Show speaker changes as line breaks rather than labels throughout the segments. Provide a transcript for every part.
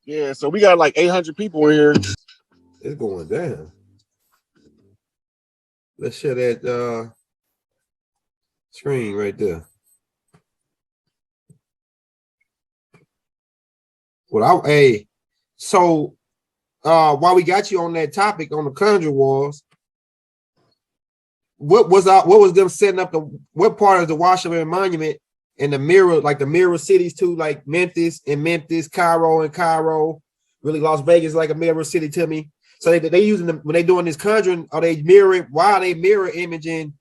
Yeah, so we got like 800 people in here.
It's going down. Let's share that screen right there. Well, so while we got you on that topic on the conjure wars, what was them setting up what part of the Washington Monument and the mirror, like the mirror cities too, like Memphis, Cairo, really Las Vegas like a mirror city to me. So they using them when they doing this conjuring, are they mirroring? Why are they mirror imaging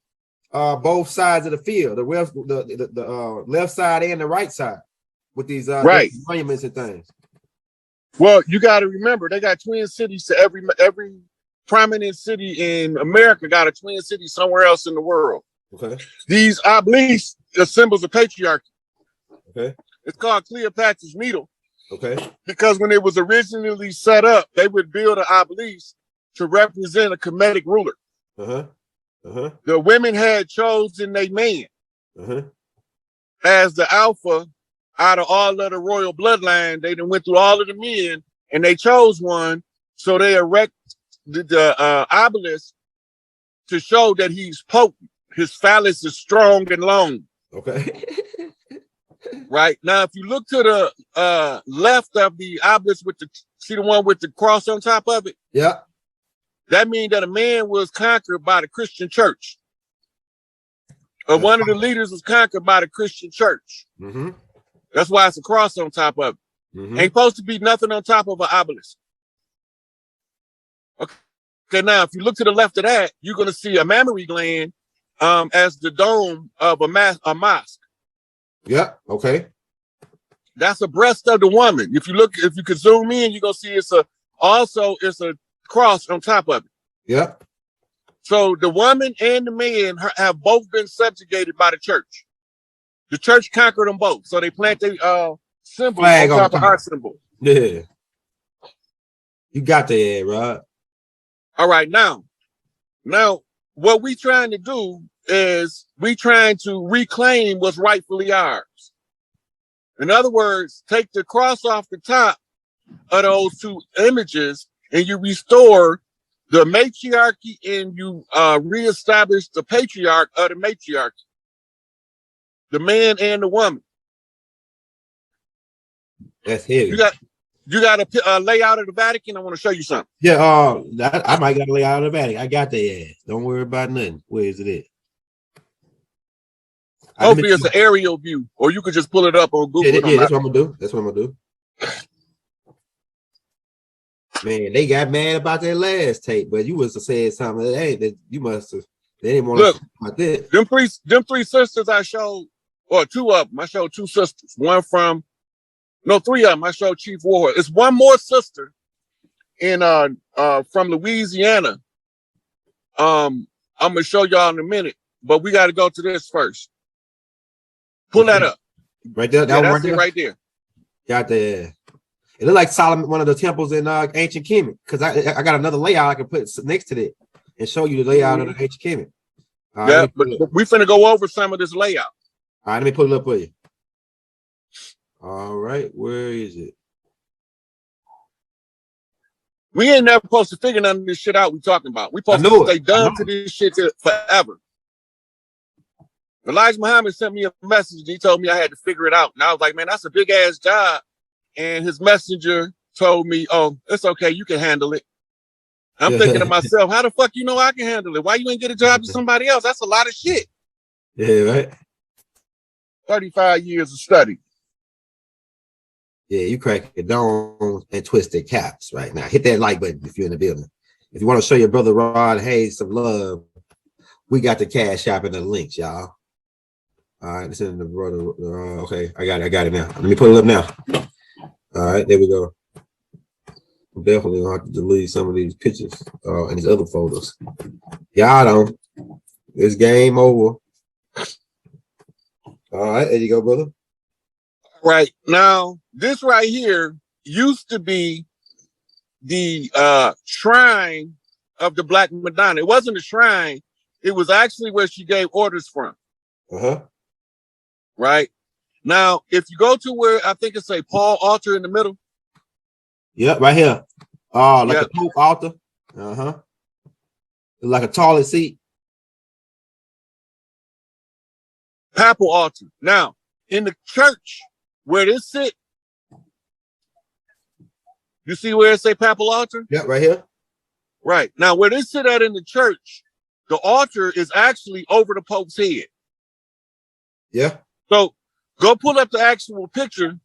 both sides of the field, the left side and the right side with these
right
monuments and things?
Well, you got to remember they got twin cities to every prominent city in America got a twin city somewhere else in the world.
Okay.
These obelisks are symbols of patriarchy.
Okay.
It's called Cleopatra's Needle.
Okay.
Because when it was originally set up, they would build an obelisk to represent a Kemetic ruler. The women had chosen a man as the alpha out of all of the royal bloodline. They done went through all of the men and they chose one. So they erect the obelisk to show that he's potent. His phallus is strong and long.
Okay.
Right now, if you look to the left of the obelisk see the one with the cross on top of it?
Yeah.
That means that a man was conquered by the Christian church. Or one of the leaders was conquered by the Christian church. That's why it's a cross on top of it. Ain't supposed to be nothing on top of an obelisk. Okay, now if you look to the left of that, you're going to see a mammary gland as the dome of a mosque.
Yeah. Okay.
That's the breast of the woman. If you could zoom in, you're gonna see it's a cross on top of it.
Yeah.
So the woman and the man have both been subjugated by the church. The church conquered them both. So they plant their symbol on top of our symbol.
Yeah. You got that, Rod.
All right, now what we trying to do is we trying to reclaim what's rightfully ours. In other words, take the cross off the top of those two images and you restore the matriarchy and you reestablish the patriarch of the matriarchy, the man and the woman.
That's heavy.
You got a layout of the Vatican. I want to show you something.
Yeah, I might got a layout of the Vatican. I got that ass. Don't worry about nothing. Where is it at?
Hopefully it's an aerial view, or you could just pull it up on Google.
Yeah, that's what I'm gonna do. Man, they got mad about that last tape, but you must have said something. Hey, that you must have. They didn't want to talk about that.
Them three sisters I showed, or two of them. I showed two sisters. Three of them. I showed Chief Warhol. It's one more sister in from Louisiana. I'm gonna show y'all in a minute, but we got to go to this first. Pull that up.
Right there.
That's it right there.
Got the. It looked like Solomon, one of the temples in ancient Kemet, because I got another layout I can put next to that and show you the layout of the ancient Kemet.
Yeah, but we finna go over some of this layout.
All right, let me put it up for you. All right, where is it?
We ain't never supposed to figure none of this shit out we talking about. We supposed to stay dumb to this shit forever. Elijah Muhammad sent me a message and he told me I had to figure it out. And I was like, man, that's a big ass job. And his messenger told me, oh, it's okay, you can handle it. I'm thinking to myself, how the fuck you know I can handle it? Why you ain't get a job to somebody else? That's a lot of shit.
Yeah, right.
35 years of study.
Yeah, you crack your dome and twisted caps right now. Hit that like button if you're in the building. If you want to show your brother Rod Hayes some love, we got the Cash App in the links, y'all. All right, this is the brother. Okay, I got it now. Let me put it up now. All right, there we go. I'm definitely gonna have to delete some of these pictures and these other photos. Y'all don't. It's game over. All right, there you go, brother.
Right now, this right here used to be the shrine of the Black Madonna. It wasn't a shrine. It was actually where she gave orders from. Right now, if you go to where I think it's a Paul altar in the middle,
Yep, right here. Like
Yep.
a Pope altar. Like a toilet seat.
Papal altar. Now, in the church where this sit, you see where it say papal altar?
Yep, right here.
Right. Now, where this sit at in the church, the altar is actually over the Pope's head.
Yeah.
So go pull up the actual picture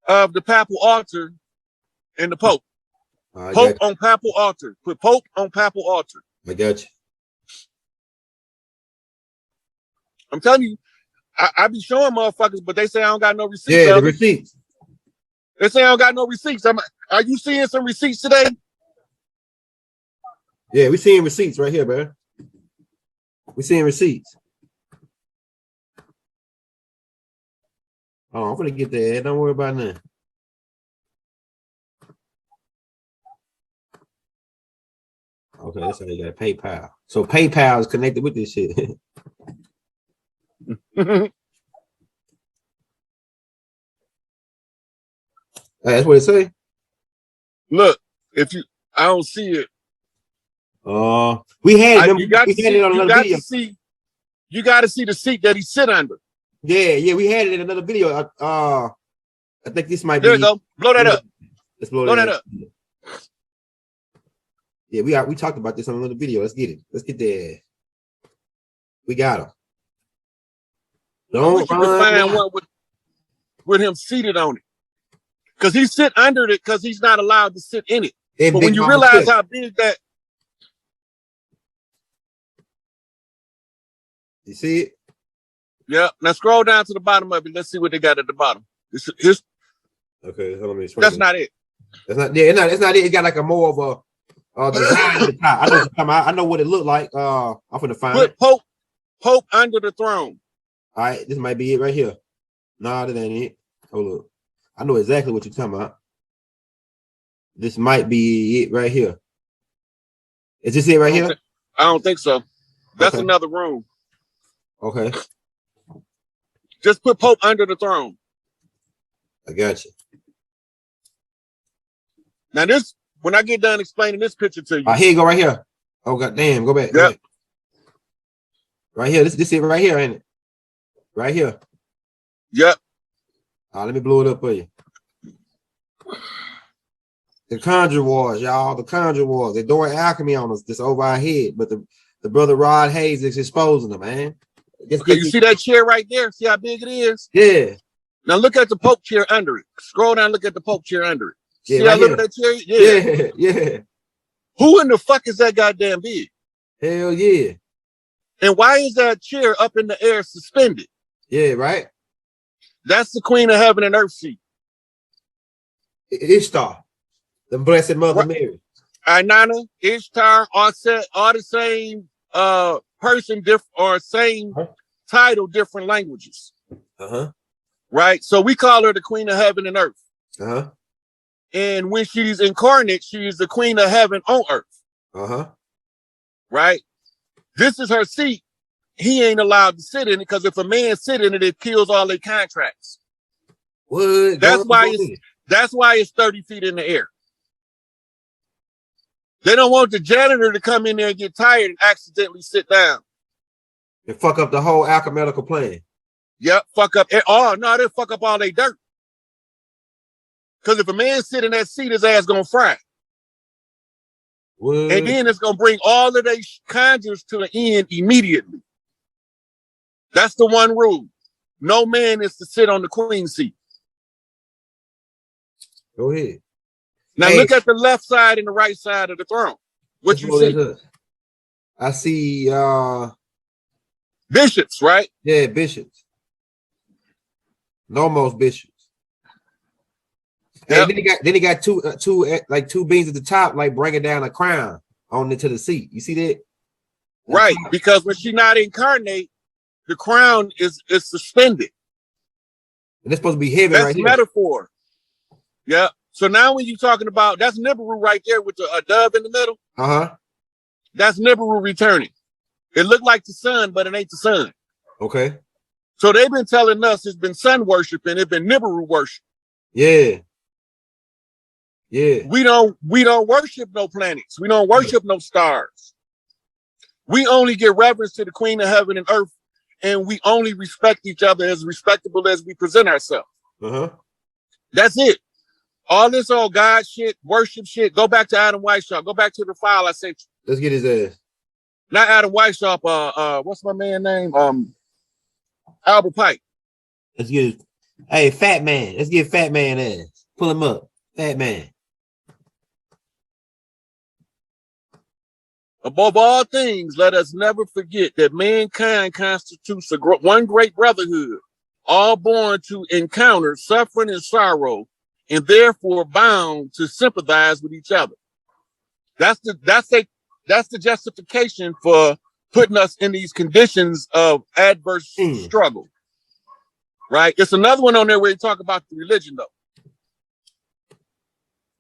of the papal altar and the Pope. Pope on papal altar. Put Pope on papal altar.
I got you.
I'm telling you, I be showing motherfuckers, but they say I don't got no receipts.
Yeah, the receipts.
They say I don't got no receipts. Are you seeing some receipts today?
Yeah, we seeing receipts right here, man. We seeing receipts. Oh, I'm gonna get that. Don't worry about that. Okay, that's how you got PayPal. So PayPal is connected with this shit. That's what it say.
Look, I don't see it.
We had it.
You got to see the seat that he sit under.
Yeah, we had it in another video. I think this might be.
There you go. Blow that up.
Let's blow that up. Yeah, we talked about this on another video. Let's get it. Let's get there. We got him. Don't
find one with him seated on it, because he sit under it because he's not allowed to sit in it. But when you realize how big that,
you see it?
Yeah. Now scroll down to the bottom of it. Let's see what they got at the bottom.
Okay, let me.
That's not it.
That's not. Yeah, it's not it. It got like a more of a design at the top. I know what it looked like. I'm gonna find it.
Pope under the throne.
All right, this might be it right here. No, that ain't it. Hold up. I know exactly what you're talking about. This might be it right here. Is this it right here?
I don't think so. That's another room.
Okay.
Just put Pope under the throne.
I got you.
Now when I get done explaining this picture to you.
Here you go right here. Oh, god damn, go back.
Yep.
Go back. Right here. This it right here, ain't it? Right here.
Yep.
Let me blow it up for you. The Conjure Wars, y'all. The Conjure Wars. They're doing alchemy on us, this over our head. But the brother Rod Hayes is exposing them, man.
Okay, you see that chair right there? See how big it is?
Yeah.
Now look at the Pope chair under it. Scroll down, look at the Pope chair under it.
Yeah,
see how little that chair is?
Yeah. Yeah.
Who in the fuck is that goddamn big?
Hell yeah.
And why is that chair up in the air suspended?
Yeah, right?
That's the Queen of Heaven and Earth seat.
Ishtar, the Blessed Mother Mary.
Inanna, Ishtar, all the same person, or same title, different languages. Right? So we call her the Queen of Heaven and Earth. And when she's incarnate, she is the Queen of Heaven on Earth. Right? This is her seat. He ain't allowed to sit in it because if a man sit in it, it kills all their contracts.
What?
That's why it's 30 feet in the air. They don't want the janitor to come in there and get tired and accidentally sit down.
And fuck up the whole alchemical plan.
Yep, fuck up. Oh, no, they fuck up all their dirt. Because if a man sit in that seat, his ass gonna fry.
What?
And then it's gonna bring all of their conjures to an end immediately. That's the one rule. No man is to sit on the queen seat.
Go ahead.
Now look at the left side and the right side of the throne. What you see?
I see
bishops, right?
Yeah, bishops. Almost bishops. Yep. And then he got two beams at the top, like bringing down a crown on into the seat. You see that?
Right, because when she's not incarnate, the crown is suspended.
And it's supposed to be heavy.
That's
right here.
Metaphor. Yeah. So now when you're talking about, that's Nibiru right there with a dove in the middle. That's Nibiru returning. It looked like the sun, but it ain't the sun.
Okay.
So they've been telling us it's been sun worship and it's been Nibiru worship.
Yeah. Yeah.
We don't worship no planets. We don't worship no stars. We only give reverence to the Queen of Heaven and Earth, and we only respect each other as respectable as we present ourselves. That's it. All this old God shit, worship shit, go back to Adam Weishaupt. Go back to the file I sent you.
Let's get his ass.
Not Adam Weishaupt, what's my man name? Albert Pike.
Let's get his, hey, Fat Man. Let's get Fat Man ass. Pull him up. Fat Man.
Above all things, let us never forget that mankind constitutes one great brotherhood, all born to encounter suffering and sorrow, and therefore bound to sympathize with each other. That's the justification for putting us in these conditions of adverse struggle. Right? It's another one on there where you talk about the religion, though.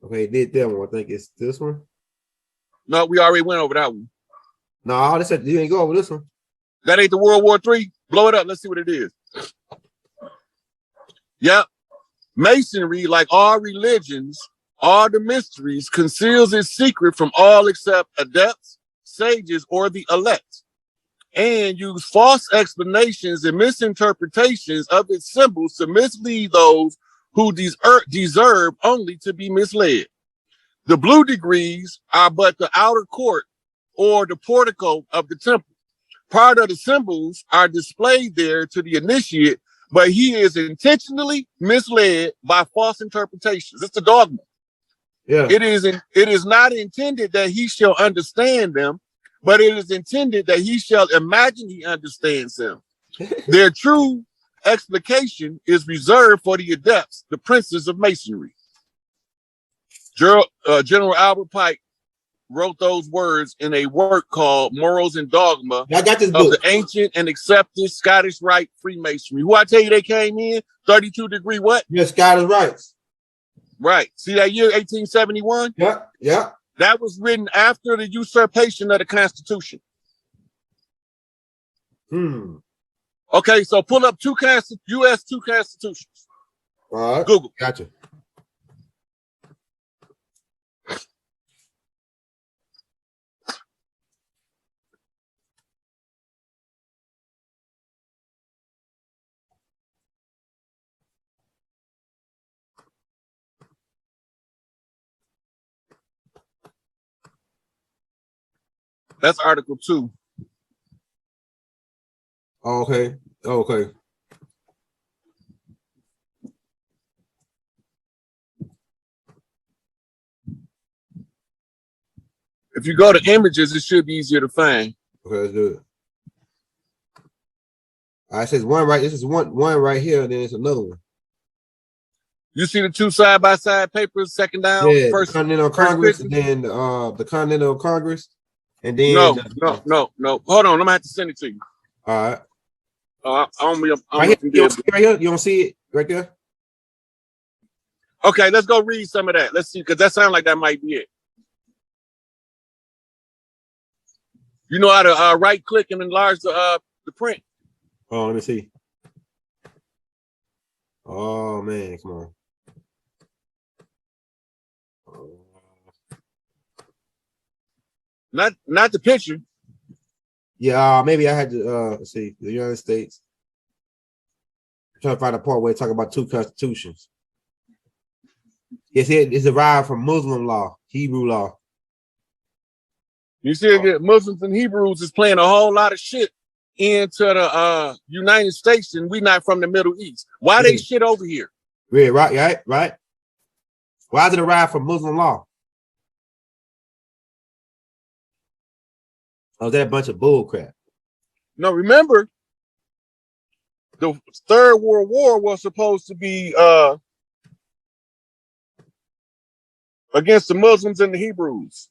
Okay, did that one. I think it's this one.
No, we already went over that one.
No, this you ain't go over this one.
That ain't the World War III. Blow it up. Let's see what it is. Yep. Masonry, like all religions, all the mysteries, conceals its secret from all except adepts, sages, or the elect, and use false explanations and misinterpretations of its symbols to mislead those who deserve only to be misled. The blue degrees are but the outer court or the portico of the temple. Part of the symbols are displayed there to the initiate, but he is intentionally misled by false interpretations. It's a dogma.
Yeah.
It is not intended that he shall understand them, but it is intended that he shall imagine he understands them. Their true explication is reserved for the adepts, the princes of Masonry. General Albert Pike wrote those words in a work called Morals and Dogma
I got this
of
book.
the Ancient and Accepted Scottish Rite Freemasonry. Who I tell you they came in? 32 degree what?
Yeah, Scottish rights.
Right. See that year, 1871?
Yeah, yeah.
That was written after the usurpation of the Constitution. Okay, so pull up U.S. two constitutions.
All right.
Google.
Gotcha.
That's Article 2.
Okay. Okay.
If you go to images, it should be easier to find.
Okay, let's do it. All right, it says one right. This is one right here, and then it's another one.
You see the two side-by-side papers, second down?
Yeah,
first,
the Continental Congress, and then the Continental Congress, and then
no. Hold on, I'm gonna have to send it to you.
All right.
Right
here, you don't see it right there?
Okay, let's go read some of that. Let's see, because that sounds like that might be it. You know how to right click and enlarge the print.
Oh, let me see. Oh man, come on.
Not the picture.
Yeah, maybe I had to let's see, the United States. I'm trying to find a part where they talk about two constitutions. It's derived from Muslim law, Hebrew law.
You see, Muslims and Hebrews is playing a whole lot of shit into the United States, and we not from the Middle East. Why they shit over here?
Yeah, right. Why is it derived from Muslim law? Oh, is that a bunch of bull crap?
No, remember, the Third World War was supposed to be against the Muslims and the Hebrews.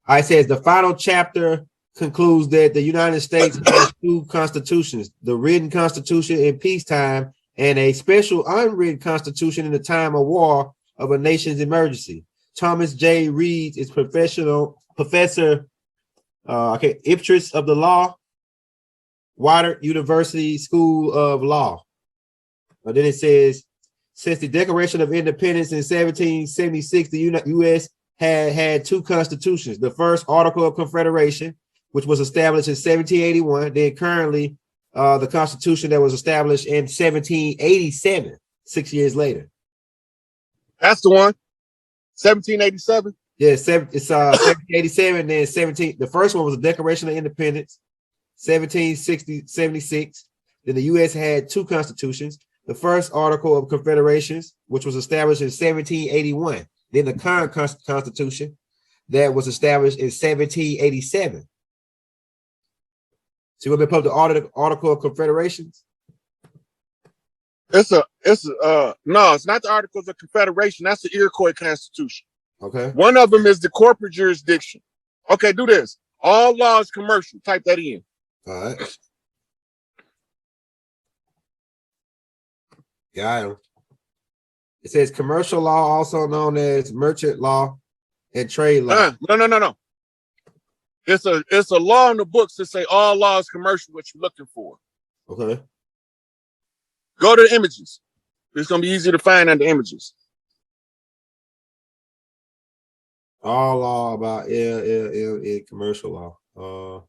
It says the final chapter concludes that the United States has two constitutions, the written constitution in peacetime and a special unwritten constitution in the time of war of a nation's emergency. Thomas J. Reed is professor Iptris of the law, Water University School of Law. Then it says Since the Declaration of Independence in 1776, the U.S. had two constitutions. The first Article of Confederation, which was established in 1781. Then currently, the Constitution that was established in 1787, 6 years later.
That's the one. 1787.
Yeah, it's 1787. Then 17. The first one was the Declaration of Independence, 1776. Then the U.S. had two constitutions. The first Article of Confederations, which was established in 1781. Then the current Constitution that was established in 1787. So you want me to put the Article of Confederations?
No, it's not the Articles of Confederation. That's the Iroquois Constitution.
Okay.
One of them is the corporate jurisdiction. Okay, do this. All laws commercial. Type that in.
All right. Got him. It says commercial law, also known as merchant law and trade law.
No. It's a law in the books that say all laws commercial. What you're looking for?
Okay.
Go to the images. It's gonna be easy to find under images.
All law about commercial law.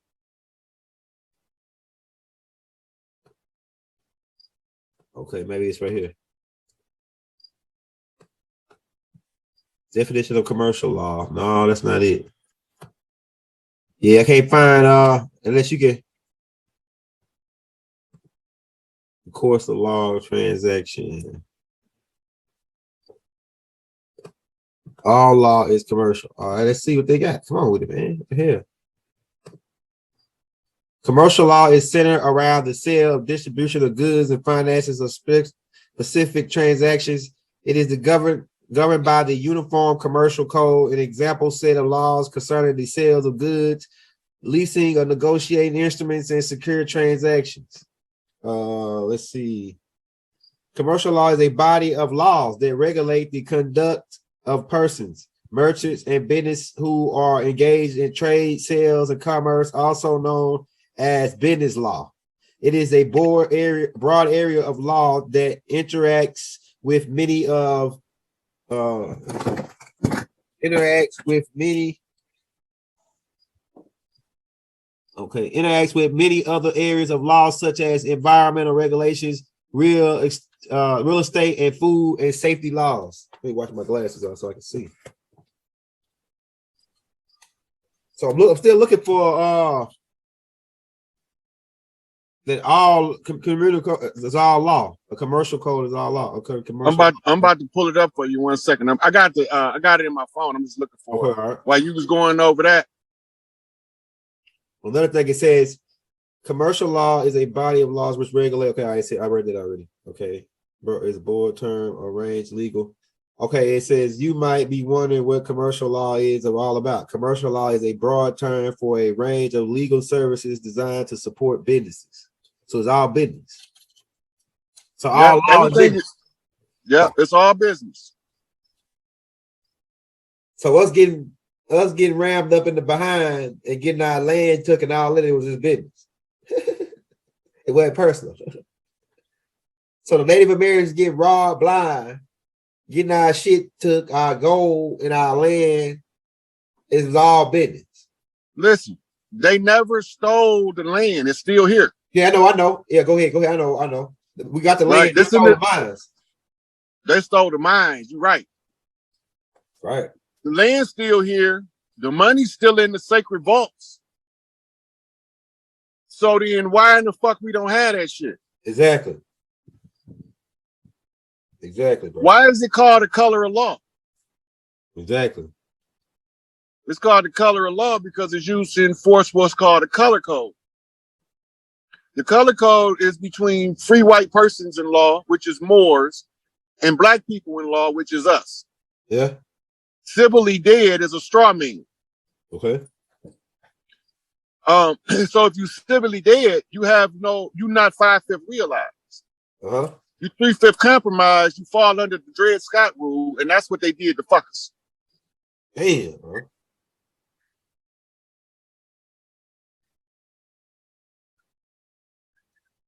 Okay, maybe it's right here. Definition of commercial law. No, that's not it. Yeah, I can't find unless you can. Of course, the law of transaction. All law is commercial. All right, let's see what they got. Come on with it, man. What the hell? Commercial law is centered around the sale of distribution of goods and finances of specific transactions. It is governed by the Uniform Commercial Code, an example set of laws concerning the sales of goods, leasing or negotiating instruments, and secure transactions. Let's see. Commercial law is a body of laws that regulate the conduct of persons, merchants, and business who are engaged in trade, sales, and commerce, also known as business law. It is a broad area of law that interacts with many other areas of law, such as environmental regulations, real estate, and food and safety laws. Let me watch my glasses on so I can see. So I'm still looking for that all community code is all law. A commercial code is all law. Okay,
I'm about to pull it up for you 1 second. I got it in my phone. I'm just looking for it.
Right.
While you was going over that.
Another thing, it says commercial law is a body of laws which regulate. Okay, I read that already. Okay, it's a board term, arranged legal. Okay, it says you might be wondering what commercial law is all about. Commercial law is a broad term for a range of legal services designed to support businesses. So it's all business. So all law is business.
It's all business.
So us getting rammed up in the behind and getting our land took and all that, it was just business. It wasn't personal. So the Native Americans get robbed blind, getting our shit took, our gold and our land, it was all business. Listen,
they never stole the land. It's still here.
Yeah, I know. Yeah, go ahead. I know. We got the land.
They stole the mines. They stole the mines. You're right.
Right.
The land's still here. The money's still in the sacred vaults. So then why in the fuck we don't have that shit?
Exactly, bro.
Why is it called the color of law?
Exactly.
It's called the color of law because it's used to enforce what's called a color code. The color code is between free white persons in law, which is Moors, and black people in law, which is us.
Yeah.
Civilly dead is a straw man.
Okay.
So if you civilly dead, you're not 5/5 realized.
Uh-huh.
You 3/5 compromise, you fall under the Dred Scott rule, and that's what they did to fuck us.
Damn, bro.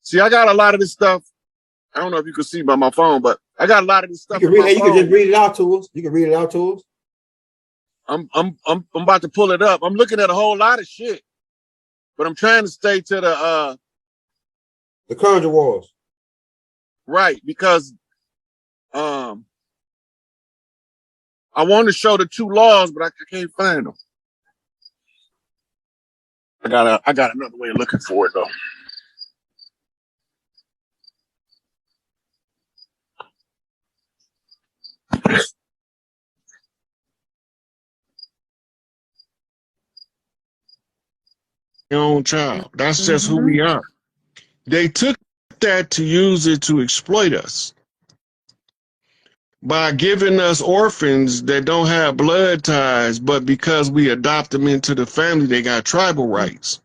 See, I got a lot of this stuff. I don't know if you can see by my phone, but I got a lot of this stuff
You
in
can
my
read, you
phone.
can just read it out to us. You can read it out to us.
I'm about to pull it up. I'm looking at a whole lot of shit, but I'm trying to stay to
the Conjure Wars.
Right, because I want to show the two laws, but I can't find them. I got another way of looking for it though. Your own child. That's just who we are. They took that to use it to exploit us by giving us orphans that don't have blood ties, but because we adopt them into the family, they got tribal rights.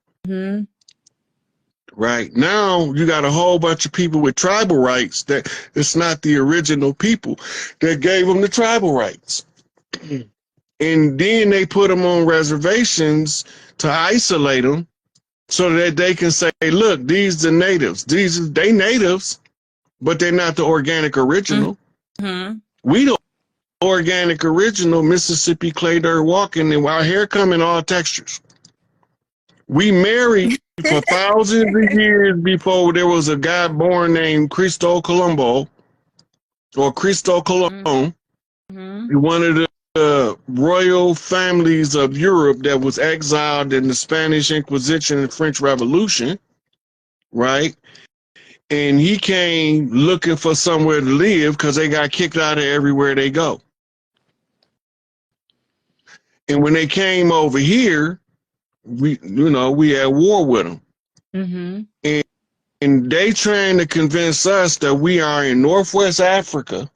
Right now, you got a whole bunch of people with tribal rights that it's not the original people that gave them the tribal rights. And then they put them on reservations to isolate them so that they can say, look, these are natives. They natives, but they're not the organic original. We the organic original Mississippi clay dirt walking, and our hair come in all textures. We married for thousands of years before there was a guy born named Cristo Colombo or Cristo Colon, one of the royal families of Europe that was exiled in the Spanish Inquisition and French Revolution, right? And he came looking for somewhere to live because they got kicked out of everywhere they go. And when they came over here, we at war with them. And they trying to convince us that we are in Northwest Africa,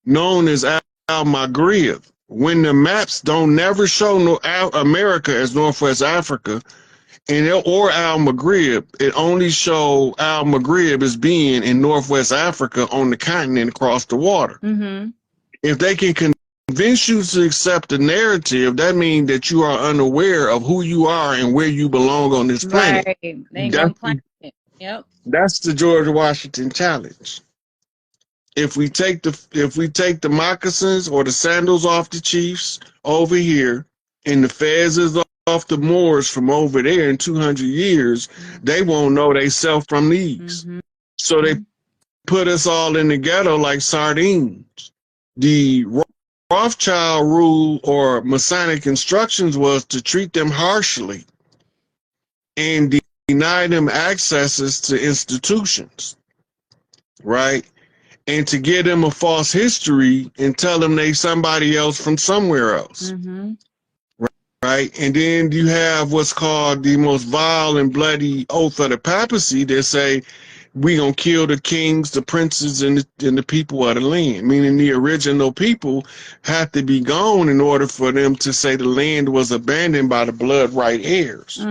known as Al-Maghrib, when the maps don't never show America as Northwest Africa, or Al-Maghrib. It only show Al-Maghrib as being in Northwest Africa on the continent across the water. If they can convince you to accept the narrative, that means that you are unaware of who you are and where you belong on this planet.
Right. They ain't gonna plan it. Yep.
That's the George Washington challenge. If we take the moccasins or the sandals off the chiefs over here, and the fezzes off the Moors from over there in 200 years, they won't know they self from these. So they put us all in the ghetto like sardines. The Rothschild rule or Masonic instructions was to treat them harshly and deny them accesses to institutions, right? And to give them a false history and tell them they somebody else from somewhere else, right? And then you have what's called the most vile and bloody oath of the papacy that say, we gonna kill the kings, the princes, and the people of the land, meaning the original people have to be gone in order for them to say the land was abandoned by the blood right heirs.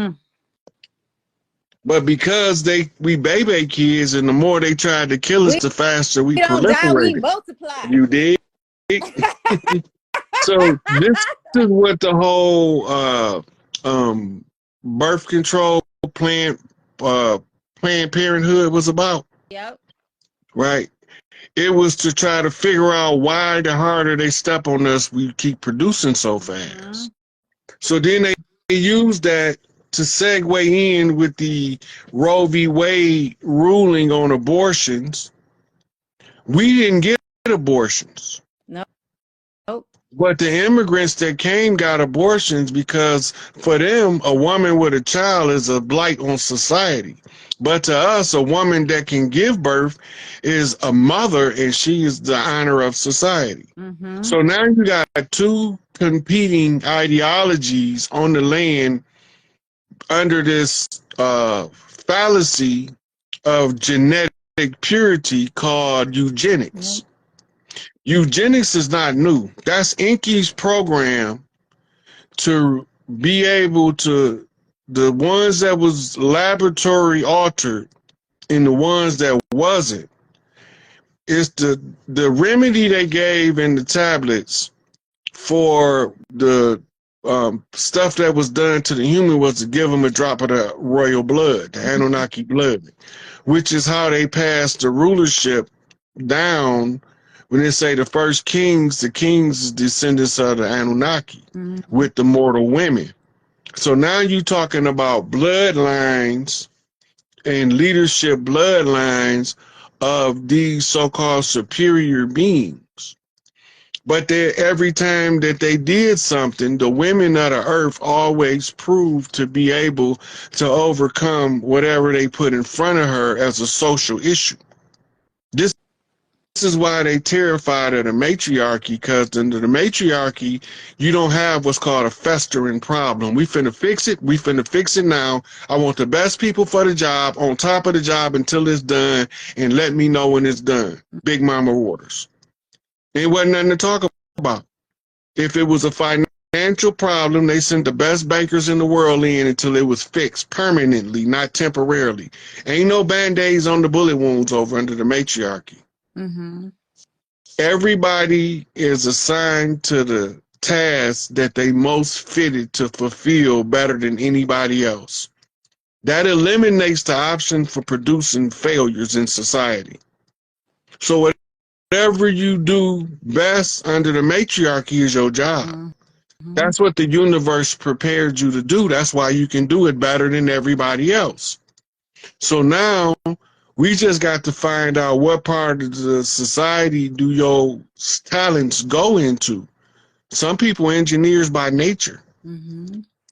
But because we baby kids, and the more they tried to kill us, the faster we proliferated.
We multiply.
You did. So this is what the whole birth control Planned Parenthood was about.
Yep.
Right. It was to try to figure out why the harder they step on us, we keep producing so fast. So then they used that to segue in with the Roe v. Wade ruling on abortions. We didn't get abortions. But the immigrants that came got abortions because for them, a woman with a child is a blight on society. But to us, a woman that can give birth is a mother, and she is the honor of society. So now you got two competing ideologies on the land under this fallacy of genetic purity called eugenics. Eugenics is not new. That's Inky's program to be able to, the ones that was laboratory altered and the ones that wasn't, is the remedy they gave in the tablets for the stuff that was done to the human was to give them a drop of the royal blood, the Anunnaki blood.
which is how they passed the rulership down. When they say the kings is descendants of the Anunnaki with the mortal women. So now you're talking about bloodlines and leadership bloodlines of these so-called superior beings. But every time that they did something, the women of the earth always proved to be able to overcome whatever they put in front of her as a social issue. This is why they terrified of the matriarchy, because under the matriarchy, you don't have what's called a festering problem. We finna fix it. We finna fix it now. I want the best people for the job, on top of the job until it's done, and let me know when it's done. Big mama orders. Ain't wasn't nothing to talk about. If it was a financial problem, they sent the best bankers in the world in until it was fixed permanently, not temporarily. Ain't no band-aids on the bullet wounds over under the matriarchy. Everybody is assigned to the task that they most fitted to fulfill better than anybody else. That eliminates the option for producing failures in society. So whatever you do best under the matriarchy is your job. That's what the universe prepared you to do. That's why you can do it better than everybody else. So now we just got to find out what part of the society do your talents go into. Some people are engineers by nature,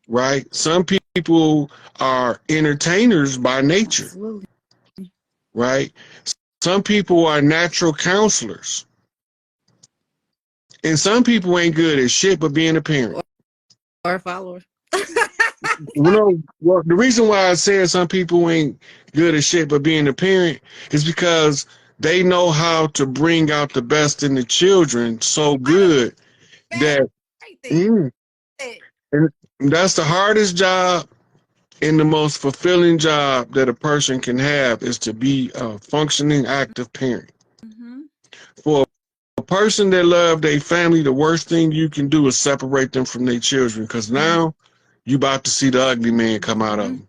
right? Some people are entertainers by nature, right? Some people are natural counselors. And some people ain't good at shit but being a parent.
Or followers.
Well, the reason why I said some people ain't good at shit but being a parent is because they know how to bring out the best in the children so good that and that's the hardest job and the most fulfilling job that a person can have, is to be a functioning, active parent. For a person that love their family, the worst thing you can do is separate them from their children, because now you about to see the ugly man come out of them.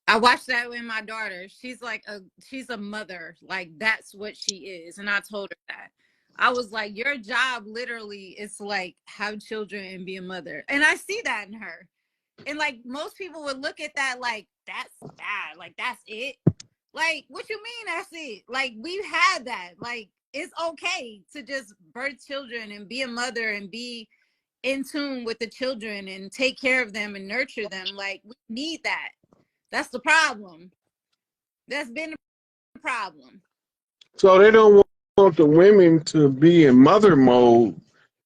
I watched that with my daughter. She's like she's a mother. Like, that's what she is. And I told her that. I was like, your job literally is to like have children and be a mother. And I see that in her. And like most people would look at that like, that's bad. Like, that's it. Like, what you mean that's it? Like, we've had that. Like, it's okay to just birth children and be a mother and be in tune with the children and take care of them and nurture them. Like, we need that. That's the problem. That's been the problem.
So they don't want the women to be in mother mode,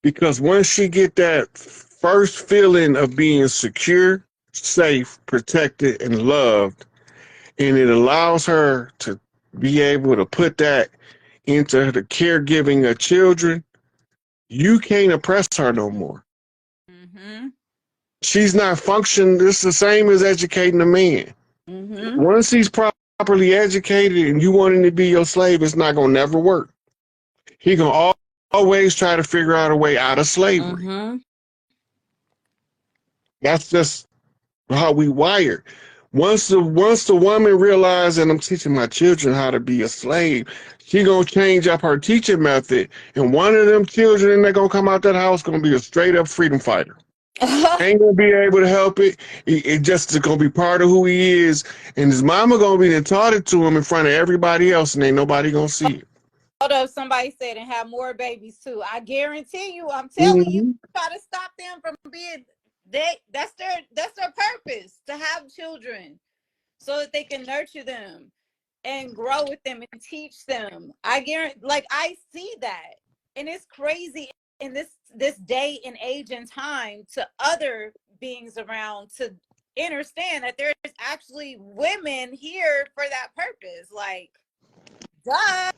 because once she get that first feeling of being secure, safe, protected, and loved, and it allows her to be able to put that into the caregiving of children, you can't oppress her no more. She's not functioning. It's the same as educating a man. Once he's properly educated and you want him to be your slave, it's not gonna never work. He gonna always try to figure out a way out of slavery. That's just how we wired. Once the woman realizes that I'm teaching my children how to be a slave, she gonna change up her teaching method, and one of them children that gonna come out that house gonna be a straight up freedom fighter. Ain't gonna be able to help it. It just is gonna be part of who he is, and his mama gonna be taught it to him in front of everybody else, and ain't nobody gonna see it.
Although somebody said, and have more babies too. I guarantee you, I'm telling you, try to stop them from being that's their purpose, to have children so that they can nurture them and grow with them and teach them. I guarantee, like, I see that, and it's crazy in this day and age and time to other beings around to understand that there's actually women here for that purpose. Like, duh.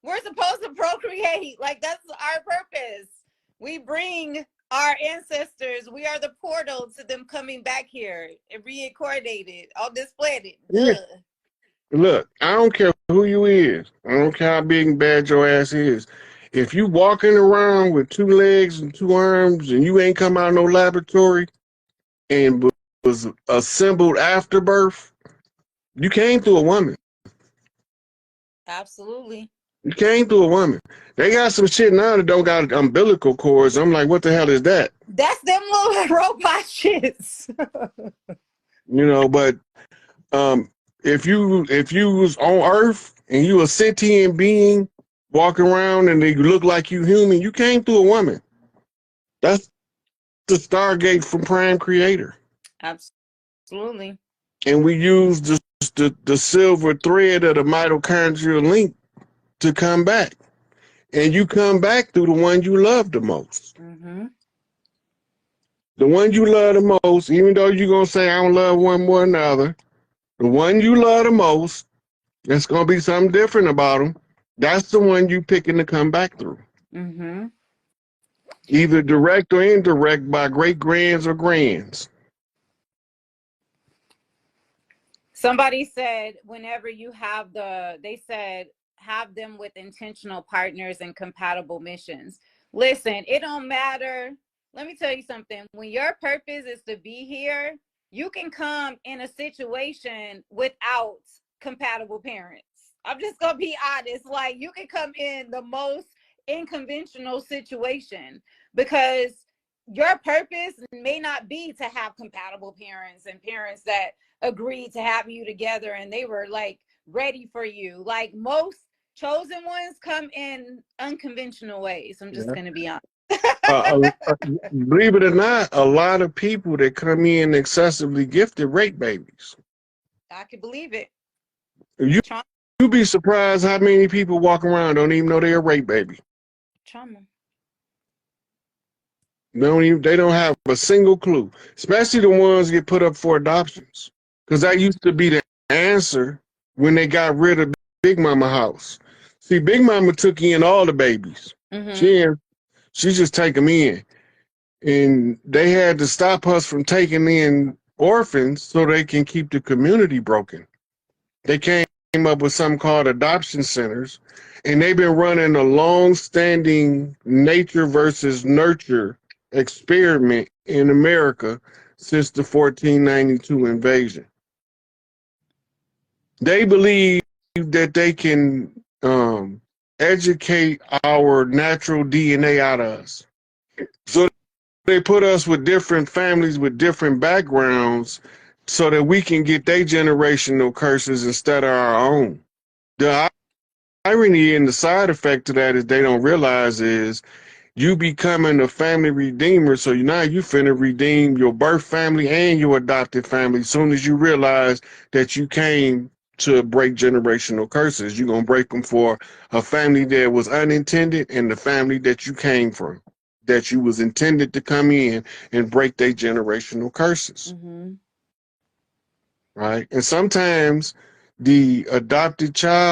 We're supposed to procreate. Like, that's our purpose. We bring our ancestors. We are the portal to them coming back here and reincarnated on this planet. Duh.
Look, I don't care who you is. I don't care how big and bad your ass is. If you walking around with 2 legs and 2 arms and you ain't come out of no laboratory and was assembled after birth, You came through a woman.
Absolutely.
You came through a woman. They got some shit now that don't got umbilical cords. I'm like, what the hell is that?
That's them little robot shits.
You know, but if you was on Earth and you a sentient being walking around and they look like you human, you came through a woman. That's the Stargate from Prime Creator.
Absolutely.
And we use the silver thread of the mitochondrial link to come back. And you come back through the one you love the most.
Mm-hmm.
The one you love the most, even though you're going to say, I don't love one more than the other, the one you love the most, there's going to be something different about them. That's the one you picking to come back through.
Mm-hmm.
Either direct or indirect by great grands or grands.
Somebody said whenever you have they said have them with intentional partners and compatible missions. Listen, it don't matter. Let me tell you something. When your purpose is to be here, you can come in a situation without compatible parents. I'm just gonna be honest. Like, you can come in the most unconventional situation because your purpose may not be to have compatible parents and parents that agreed to have you together and they were like ready for you. Like, most chosen ones come in unconventional ways. I'm just gonna be honest.
Believe it or not, a lot of people that come in excessively gifted rape babies.
I can believe it.
You be surprised how many people walk around don't even know they're a rape baby.
Trauma.
They don't have a single clue, especially the ones get put up for adoptions. Because that used to be the answer when they got rid of Big Mama house. See, Big Mama took in all the babies.
Mm-hmm.
She just take them in. And they had to stop us from taking in orphans so they can keep the community broken. They came up with something called adoption centers, and they've been running a long-standing nature versus nurture experiment in America since the 1492 invasion. They believe that they can educate our natural DNA out of us. So they put us with different families with different backgrounds so that we can get their generational curses instead of our own. The irony and the side effect to that is they don't realize is you becoming a family redeemer. So now you finna redeem your birth family and your adopted family. As soon as you realize that you came to break generational curses, you're going to break them for a family that was unintended and the family that you came from, that you was intended to come in and break their generational curses.
Mm-hmm.
Right? And sometimes the adopted child